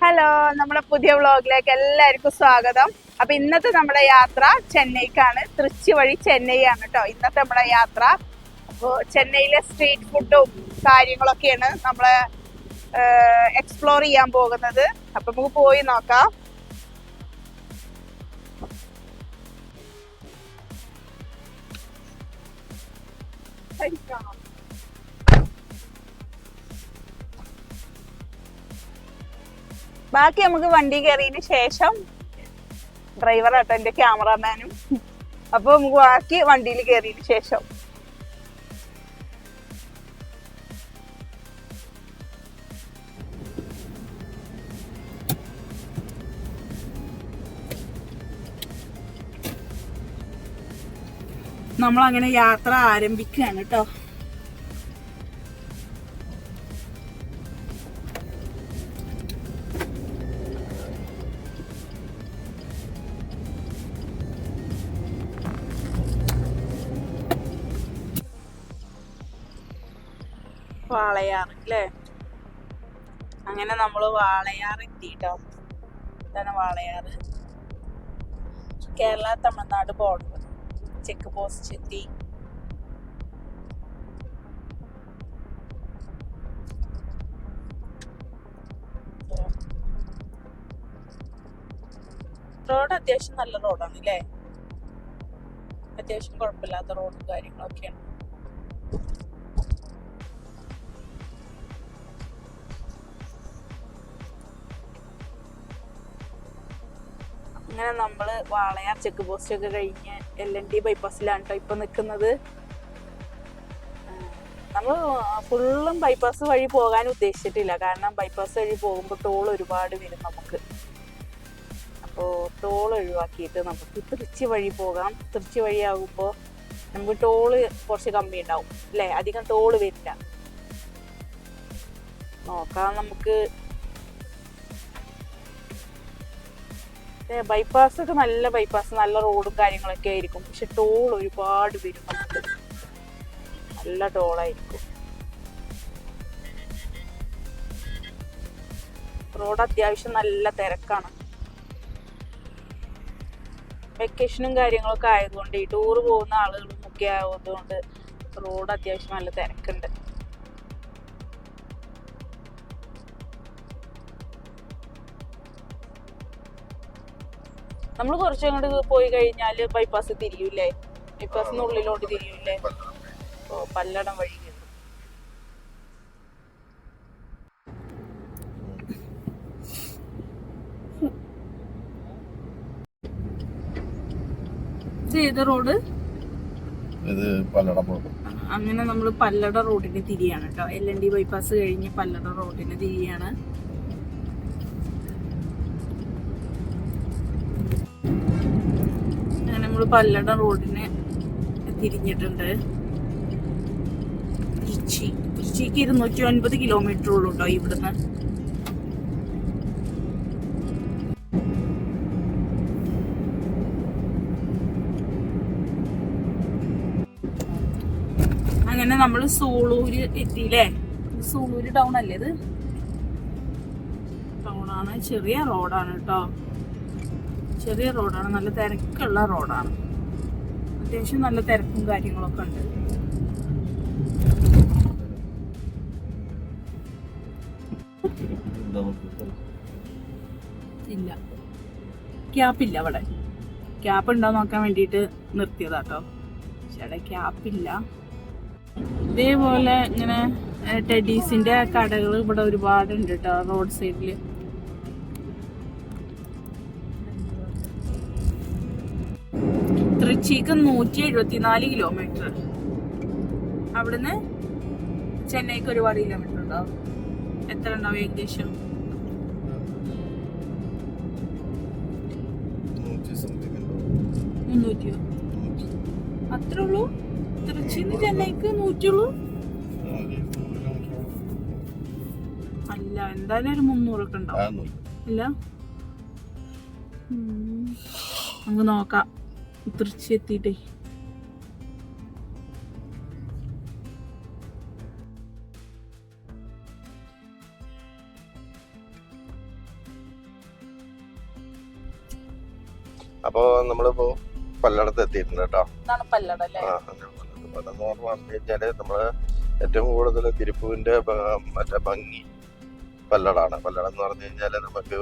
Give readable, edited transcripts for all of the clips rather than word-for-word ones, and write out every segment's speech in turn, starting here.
Hello, നമ്മുടെ പുതിയ വ്ളോഗിലേക്ക് എല്ലാവർക്കും സ്വാഗതം. അപ്പൊ ഇന്നത്തെ നമ്മുടെ യാത്ര ചെന്നൈക്കാണ്. തൃച്ചി വഴി ചെന്നൈ ആണ് കേട്ടോ ഇന്നത്തെ നമ്മുടെ യാത്ര. അപ്പോൾ ചെന്നൈയിലെ സ്ട്രീറ്റ് ഫുഡും കാര്യങ്ങളൊക്കെയാണ് നമ്മള് എക്സ്പ്ലോർ ചെയ്യാൻ പോകുന്നത്. അപ്പൊ നമുക്ക് പോയി നോക്കാം. ബാക്കി നമുക്ക് വണ്ടി കയറിയതിന് ശേഷം ഡ്രൈവർ ആട്ടോ എന്റെ ക്യാമറാമാനും. അപ്പൊ നമുക്ക് ബാക്കി വണ്ടിയിൽ കയറിയതിന് ശേഷം നമ്മളങ്ങനെ യാത്ര ആരംഭിക്കുകയാണ് കേട്ടോ. വാളയാർ അല്ലേ? അങ്ങനെ നമ്മള് വാളയാർ എത്തിട്ടോ. ഇതാണ് Walayar, Kerala Tamil Nadu border. Check post എത്തി. റോഡ് അത്യാവശ്യം നല്ല റോഡാണ് അല്ലേ? അത്യാവശ്യം കുഴപ്പമില്ലാത്ത റോഡും കാര്യങ്ങളൊക്കെയാണ്. അങ്ങനെ നമ്മള് വാളയാർ ചെക്ക് പോസ്റ്റ് ഒക്കെ കഴിഞ്ഞ് LNT ബൈപ്പാസിലാണ് കേട്ടോ ഇപ്പൊ നിൽക്കുന്നത്. നമ്മൾ ഫുള്ളും ബൈപ്പാസ് വഴി പോകാൻ ഉദ്ദേശിച്ചിട്ടില്ല. കാരണം ബൈപ്പാസ് വഴി പോകുമ്പോൾ ടോൾ ഒരുപാട് വരും നമുക്ക്. അപ്പോൾ ടോൾ ഒഴിവാക്കിയിട്ട് നമുക്ക് തൃച്ചി വഴി പോകാം. തൃച്ചി വഴി ആകുമ്പോൾ നമുക്ക് ടോള് കുറച്ച് കമ്മി ഉണ്ടാവും അല്ലേ? അധികം ടോള് വരില്ല. നോക്കാം നമുക്ക്. ബൈപ്പാസ് ഒക്കെ നല്ല ബൈപ്പാസ്, നല്ല റോഡും കാര്യങ്ങളൊക്കെ ആയിരിക്കും. പക്ഷെ ടോൾ ഒരുപാട് വരും നമുക്ക്. നല്ല ടോളായിരിക്കും. റോഡ് അത്യാവശ്യം നല്ല തിരക്കാണ്. വെക്കേഷനും കാര്യങ്ങളൊക്കെ ആയതുകൊണ്ട് ഈ ടൂർ പോകുന്ന ആളുകളും ഒക്കെ ആയതുകൊണ്ട് റോഡ് അത്യാവശ്യം നല്ല തിരക്കുണ്ട്. നമ്മൾ കുറച്ചങ്ങോട്ട് പോയി കഴിഞ്ഞാല് ബൈപ്പാസ് തിരിയൂല്ലേ? ബൈപ്പാസിന് ഉള്ളിലോട്ട് തിരിയൂല്ലേ? ഓ, പല്ലടം വഴി ഏത് റോഡ്? അങ്ങനെ നമ്മള് പല്ലട റോഡിന് തിരിയാണ് കേട്ടോ. LNT ബൈപ്പാസ് കഴിഞ്ഞ് പല്ലട റോഡിന് തിരിയാണ്. അങ്ങനെ നമ്മള് പല്ലട റോഡിന് തിരിഞ്ഞിട്ടുണ്ട്. തൃച്ചിക്ക് 209 കിലോമീറ്റർ ഉള്ളൂ കേട്ടോ ഇവിടുന്ന്. അങ്ങനെ നമ്മള് സൂളൂര് എത്തിയില്ലേ? സൂളൂര് ടൗൺ അല്ലേ? ഇത് ടൗണാണ്. ചെറിയ റോഡാണ് കേട്ടോ. ചെറിയ റോഡാണ്, നല്ല തിരക്കുള്ള റോഡാണ്. അത്യാവശ്യം നല്ല തിരക്കും കാര്യങ്ങളൊക്കെ ഉണ്ട്. ഇല്ല, ക്യാപ്പില്ല അവിടെ. ക്യാപ്പ് ഉണ്ടോ നോക്കാൻ വേണ്ടിയിട്ട് നിർത്തിയതാട്ടോ. പക്ഷെ അവിടെ ക്യാപ്പില്ല. ഇതേപോലെ ഇങ്ങനെ ടെഡീസിന്റെ കടകൾ ഇവിടെ ഒരുപാടുണ്ട് കേട്ടോ റോഡ് സൈഡില്. തൃച്ചിക്ക് 174 കിലോമീറ്റർ. അവിടുന്ന് ചെന്നൈക്ക് ഒരുപാട് കിലോമീറ്റർ ഉണ്ടാവും. എത്ര ഉണ്ടാവും ഏകദേശം? 300. അത്രേ ഉള്ളൂ? തൃച്ചിന്ന് ചെന്നൈക്ക് 100 ഉള്ളൂ? അല്ല, എന്തായാലും ഒരു 300 ഒക്കെ ഉണ്ടാവും. ഇല്ല, നമുക്ക് നോക്കാം. തൃച്ചി എത്തിയിട്ടേ അപ്പൊ നമ്മളിപ്പോ പല്ലടത്ത് എത്തിയിട്ടുണ്ട് കേട്ടോ. പല്ലടം അല്ലേ? പല്ലടം പറഞ്ഞു കഴിഞ്ഞാല് നമ്മള് ഏറ്റവും കൂടുതൽ തിരുപ്പൂരിന്റെ മറ്റേ ഭംഗി പല്ലടാണ്. പല്ലടം എന്ന് പറഞ്ഞു കഴിഞ്ഞാല് നമുക്ക്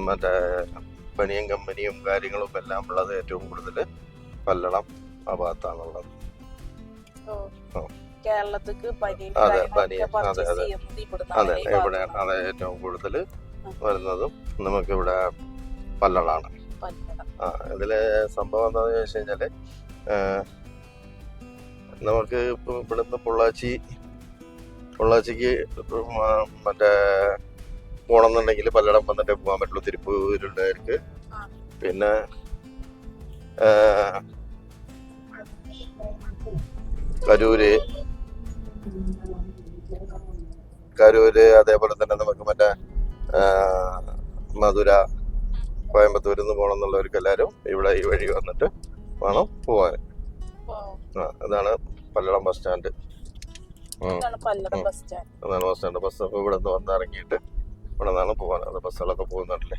മറ്റേ ബനിയൻ കമ്പനിയും കാര്യങ്ങളും എല്ലാം ഉള്ളത് ഏറ്റവും കൂടുതൽ പല്ലടം ആ ഭാഗത്താണുള്ളത്. കേരളത്തിക്ക് അതെ ഇവിടെയാണ്. അതെ ഏറ്റവും കൂടുതൽ വരുന്നതും നമുക്ക് ഇവിടെ പല്ലടാണ്. ഇതില് സംഭവം എന്താണെന്ന് ചോദിച്ചു കഴിഞ്ഞാല് നമുക്ക് ഇപ്പൊ ഇവിടുന്ന് പൊള്ളാച്ചിക്ക് മറ്റേ പോണമെന്നുണ്ടെങ്കിൽ പല്ലടം വന്നിട്ട് പോകാൻ പറ്റുള്ളൂ തിരുപ്പൂരുള്ളവർക്ക്. പിന്നെ കരൂര് അതേപോലെ തന്നെ നമുക്ക് മറ്റേ മധുര കോയമ്പത്തൂരിൽ നിന്ന് പോകണം എന്നുള്ളവർക്ക് എല്ലാവരും ഇവിടെ ഈ വഴി വന്നിട്ട് വേണം പോവാൻ. അതാണ് പല്ലടം ബസ് സ്റ്റാൻഡ്. അതാണ് ബസ് സ്റ്റാൻഡ്. ബസ് ഇവിടെ നിന്ന് വന്നിറങ്ങിയിട്ട് ഇവിടെ നിന്നാണ് പോകാൻ. അത് ബസ്സുകളൊക്കെ പോകുന്നുണ്ടല്ലേ.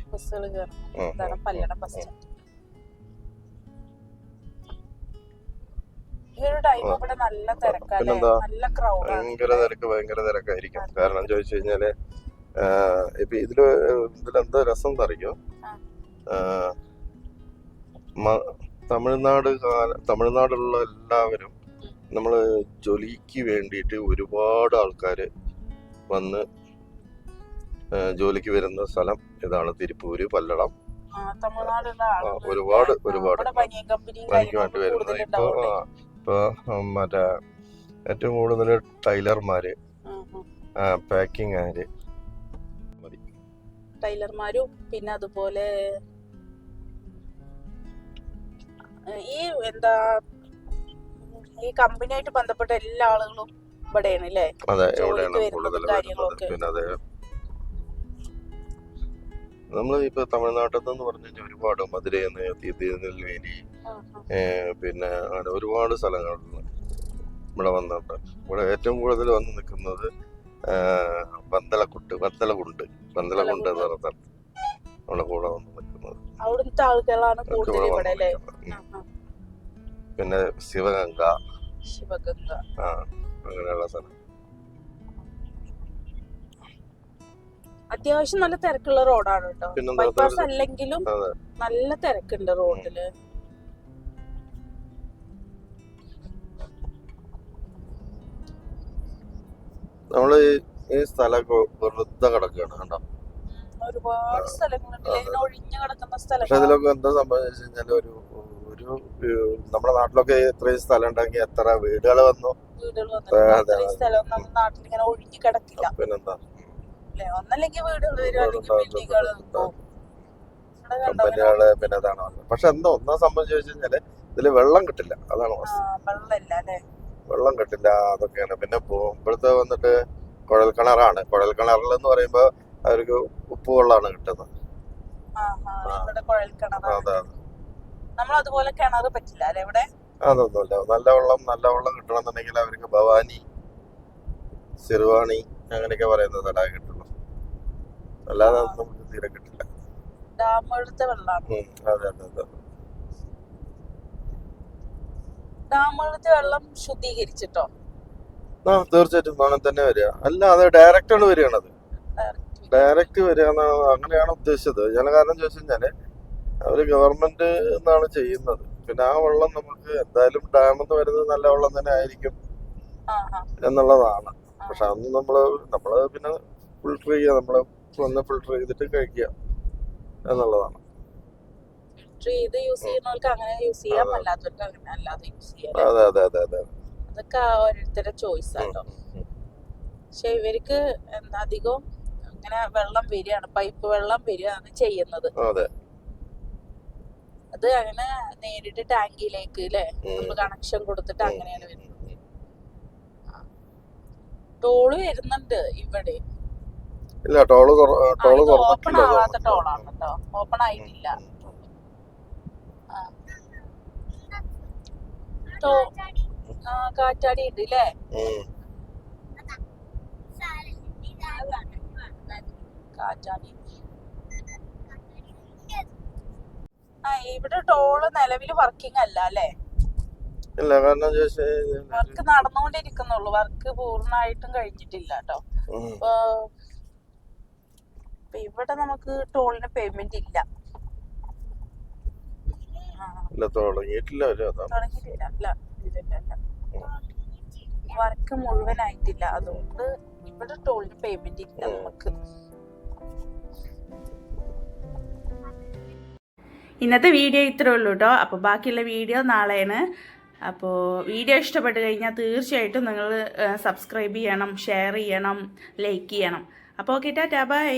പിന്നെന്താ ഭയങ്കര തിരക്കായിരിക്കും. കാരണം ചോദിച്ചു കഴിഞ്ഞാല് ഇപ്പൊ ഇതിലെന്താ രസം അറിയോ, തമിഴ്നാടുള്ള എല്ലാവരും നമ്മള് ജോലിക്ക് വേണ്ടിയിട്ട് ഒരുപാട് ആൾക്കാര് വന്ന് ജോലിക്ക് വരുന്ന സ്ഥലം ഇതാണ് തിരുപ്പൂര് പല്ലടം. ഒരുപാട് പണിക്ക് വേണ്ടി വരുന്നത്. ഇപ്പൊ മറ്റേ ഏറ്റവും കൂടുതൽ ടൈലർമാര്, പാക്കിംഗ് ടൈലർമാരും പിന്നെ അതുപോലെ ഈ ഈ കമ്പനിയായിട്ട് ബന്ധപ്പെട്ട എല്ലാ ആളുകളും ഇവിടെയാണ് അല്ലേ? പിന്നെ അതെ നമ്മള് ഇപ്പൊ തമിഴ്നാട്ടിൽ നിന്ന് പറഞ്ഞു കഴിഞ്ഞാൽ ഒരുപാട് മധുരയെന്ന്, തിരുനെൽവേലി, പിന്നെ അങ്ങനെ ഒരുപാട് സ്ഥലങ്ങളിൽ ഇവിടെ വന്നിട്ടുണ്ട്. ഇവിടെ ഏറ്റവും കൂടുതൽ വന്ന് നിൽക്കുന്നത് വന്തലകുണ്ട് എന്ന് പറഞ്ഞ സ്ഥലത്താണ് നമ്മുടെ കൂടെ വന്ന് നിൽക്കുന്നത്. അവിടുത്തെ ആളുകളാണ് കൂടുതൽ ഇവിടെ അല്ലേ? പിന്നെ ശിവഗംഗ അങ്ങനെയുള്ള സ്ഥലം. അത്യാവശ്യം നല്ല തിരക്കുള്ള റോഡാണ് കേട്ടോ. ബൈപ്പാസ് അല്ലെങ്കിലും നല്ല തിരക്കുണ്ട് റോഡില്. നമ്മള് ഈ സ്ഥലമൊക്കെ വെറുതെ കിടക്കുകയാണ് കണ്ടോ. ഒരുപാട് സ്ഥലങ്ങളുണ്ട് ഒഴിഞ്ഞു കിടക്കുന്ന സ്ഥലം. പക്ഷെ ഇതിലൊക്കെ എന്താ സംഭവിച്ചു കഴിഞ്ഞാല് ഒരു നമ്മുടെ നാട്ടിലൊക്കെ ഇത്രയും സ്ഥലം ഉണ്ടെങ്കിൽ എത്ര വീടുകൾ വന്നു. നാട്ടിലിങ്ങനെ ഒഴിഞ്ഞു കിടക്കില്ല. പിന്നെന്താ ഒന്നല്ലെങ്കിൽ വീടുകൾ കമ്പനികള് പിന്നെ അതാണ്. പക്ഷെ എന്താ ഒന്നാം സംഭവം ചോദിച്ചു കഴിഞ്ഞാല് ഇതില് വെള്ളം കിട്ടില്ല. അതാണ് വെള്ളം കിട്ടില്ല. അതൊക്കെയാണ്. പിന്നെ ഇവിടുത്തെ വന്നിട്ട് കുഴൽ കിണറാണ്. കുഴൽ കിണറിൽ എന്ന് പറയുമ്പോ അവർക്ക് ഉപ്പ് വെള്ളമാണ് കിട്ടുന്നത്. അതൊന്നുമില്ല. നല്ല വെള്ളം കിട്ടണമെന്നുണ്ടെങ്കിൽ അവർക്ക് ഭവാനി, സിർവാണി അങ്ങനെയൊക്കെ പറയുന്ന തടാകം കിട്ടുള്ളൂ. അല്ലാതെ നമുക്ക് തീരെ കിട്ടില്ല. അതെ. ഡാമുകളിലത്തെ വെള്ളം ശുദ്ധീകരിച്ചിട്ടോ? തീർച്ചയായിട്ടും അങ്ങനെ തന്നെ വരിക. അല്ല, അത് ഡയറക്റ്റ് ആണ് വരികയാണത്. ഡയറക്റ്റ് വരിക അങ്ങനെയാണ് ഉദ്ദേശിച്ചത്. ഞാൻ കാരണം ചോദിച്ചു കഴിഞ്ഞാല് അവര് ഗവൺമെന്റ് എന്നാണ് ചെയ്യുന്നത്. പിന്നെ ആ വെള്ളം നമുക്ക് എന്തായാലും ഡാമിൽ നിന്ന് വരുന്നത് നല്ല വെള്ളം തന്നെ ആയിരിക്കും എന്നുള്ളതാണ്. പക്ഷെ അന്ന് നമ്മള് പിന്നെ ഫിൽട്ടർ ചെയ്യുക, നമ്മള് വന്ന് ഫിൽട്ടർ ചെയ്തിട്ട് കഴിക്കുക എന്നുള്ളതാണ്. അതെ. അതൊക്കെ ഓരോരുത്തരുടെ ചോയ്സ് ആട്ടോ. പക്ഷെ ഇവർക്ക് അധികം ഇങ്ങനെ വെള്ളം വരികയാണ്, പൈപ്പ് വെള്ളം വരികയാണ് ചെയ്യുന്നത്. അത് അങ്ങനെ നേരിട്ട് ടാങ്കിയിലേക്ക് അല്ലേ നമ്മൾ കണക്ഷൻ കൊടുത്തിട്ട് അങ്ങനെയാണ് വരുന്നത്. ടോള് വരുന്നുണ്ട് ഇവിടെ. ഇല്ല, ടോള് ഓപ്പൺ ആവാത്ത ടോളാണ് കേട്ടോ. ഓപ്പൺ ആയിട്ടില്ല. കാറ്റാടി ഉണ്ട് അല്ലേ? കാറ്റാടി ഇവിടെ ടോള് നിലവിൽ വർക്കിംഗ് അല്ല അല്ലേ? ഇല്ല, കാരണം വർക്ക് നടന്നുകൊണ്ടിരിക്കുന്നുള്ളൂ, വർക്ക് പൂർണ്ണമായിട്ടും കഴിഞ്ഞിട്ടില്ല കേട്ടോ. അപ്പൊ ഇവിടെ നമുക്ക് ടോളിന് പേയ്മെന്റ് ഇല്ല. തുടങ്ങിയിട്ടില്ല. വർക്ക് മുഴുവനായിട്ടില്ല, അതുകൊണ്ട് ഇവിടെ ടോളിന് പേയ്മെന്റ് ഇല്ല നമുക്ക്. ഇന്നത്തെ വീഡിയോ ഇത്രേ ഉള്ളൂ കേട്ടോ. അപ്പോൾ ബാക്കിയുള്ള വീഡിയോ നാളെയാണ്. അപ്പോൾ വീഡിയോ ഇഷ്ടപ്പെട്ട് കഴിഞ്ഞാൽ തീർച്ചയായിട്ടും നിങ്ങൾ സബ്സ്ക്രൈബ് ചെയ്യണം, ഷെയർ ചെയ്യണം, ലൈക്ക് ചെയ്യണം. അപ്പോൾ ഓക്കെ, ടാറ്റാ, ബൈ.